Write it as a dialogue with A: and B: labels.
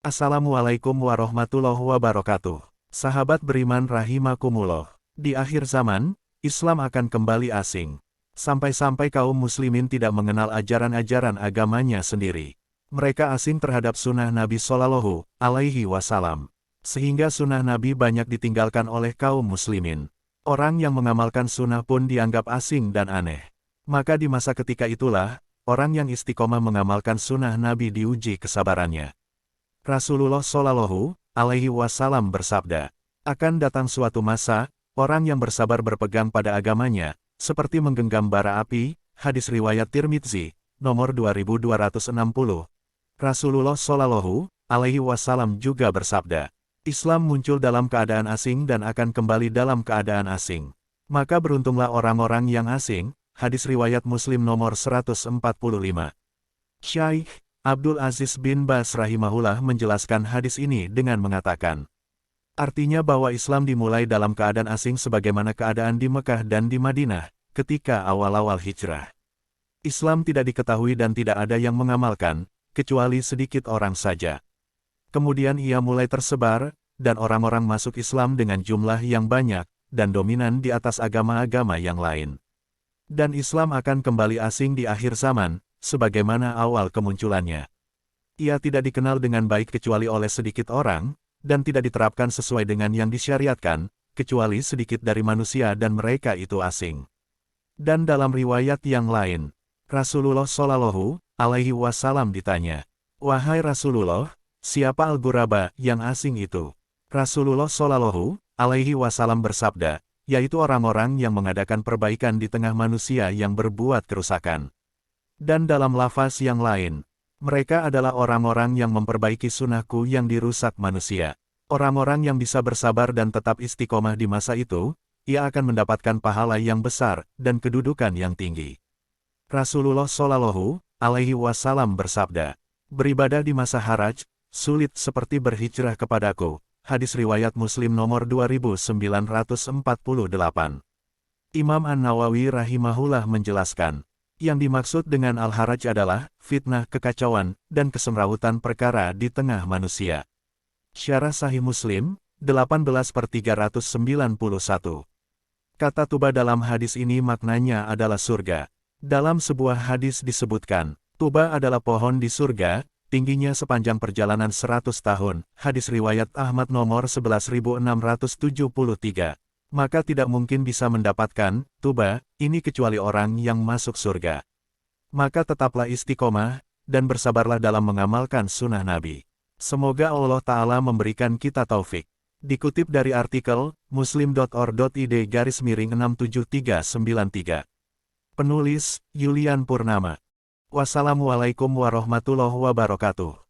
A: Assalamualaikum warahmatullahi wabarakatuh. Sahabat beriman rahimakumullah. Di akhir zaman, Islam akan kembali asing. Sampai-sampai kaum muslimin tidak mengenal ajaran-ajaran agamanya sendiri. Mereka asing terhadap sunnah Nabi Shallallahu Alaihi Wasallam. Sehingga sunnah Nabi banyak ditinggalkan oleh kaum muslimin. Orang yang mengamalkan sunnah pun dianggap asing dan aneh. Maka di masa ketika itulah, orang yang istiqomah mengamalkan sunnah Nabi diuji kesabarannya. Rasulullah Shallallahu Alaihi Wasallam bersabda, akan datang suatu masa, orang yang bersabar berpegang pada agamanya, seperti menggenggam bara api, hadis riwayat Tirmidzi, nomor 2260. Rasulullah Shallallahu Alaihi Wasallam juga bersabda, Islam muncul dalam keadaan asing dan akan kembali dalam keadaan asing. Maka beruntunglah orang-orang yang asing, hadis riwayat Muslim nomor 145. Syaikh Abdul Aziz bin Baz rahimahullah menjelaskan hadis ini dengan mengatakan, artinya bahwa Islam dimulai dalam keadaan asing sebagaimana keadaan di Mekah dan di Madinah, ketika awal-awal hijrah. Islam tidak diketahui dan tidak ada yang mengamalkan, kecuali sedikit orang saja. Kemudian ia mulai tersebar, dan orang-orang masuk Islam dengan jumlah yang banyak, dan dominan di atas agama-agama yang lain. Dan Islam akan kembali asing di akhir zaman, sebagaimana awal kemunculannya. Ia tidak dikenal dengan baik kecuali oleh sedikit orang, dan tidak diterapkan sesuai dengan yang disyariatkan, kecuali sedikit dari manusia dan mereka itu asing. Dan dalam riwayat yang lain, Rasulullah Shallallahu Alaihi Wasallam ditanya, wahai Rasulullah, siapa al-ghuraba yang asing itu? Rasulullah Shallallahu Alaihi Wasallam bersabda, yaitu orang-orang yang mengadakan perbaikan di tengah manusia yang berbuat kerusakan. Dan dalam lafaz yang lain, mereka adalah orang-orang yang memperbaiki sunnahku yang dirusak manusia. Orang-orang yang bisa bersabar dan tetap istiqomah di masa itu, ia akan mendapatkan pahala yang besar dan kedudukan yang tinggi. Rasulullah Shallallahu Alaihi Wasallam bersabda, beribadah di masa haraj, sulit seperti berhijrah kepadaku. Hadis riwayat Muslim nomor 2948. Imam An-Nawawi rahimahullah menjelaskan, yang dimaksud dengan al-haraj adalah fitnah, kekacauan, dan kesemrawutan perkara di tengah manusia. Syarah Sahih Muslim, 18/391. Kata Tuba dalam hadis ini maknanya adalah surga. Dalam sebuah hadis disebutkan, Tuba adalah pohon di surga, tingginya sepanjang perjalanan 100 tahun, hadis riwayat Ahmad nomor 11.673. Maka tidak mungkin bisa mendapatkan Tuba ini kecuali orang yang masuk surga. Maka tetaplah istiqomah, dan bersabarlah dalam mengamalkan sunnah Nabi. Semoga Allah Ta'ala memberikan kita taufik. Dikutip dari artikel, muslim.or.id/67393. Penulis, Yulian Purnama. Wassalamualaikum warahmatullahi wabarakatuh.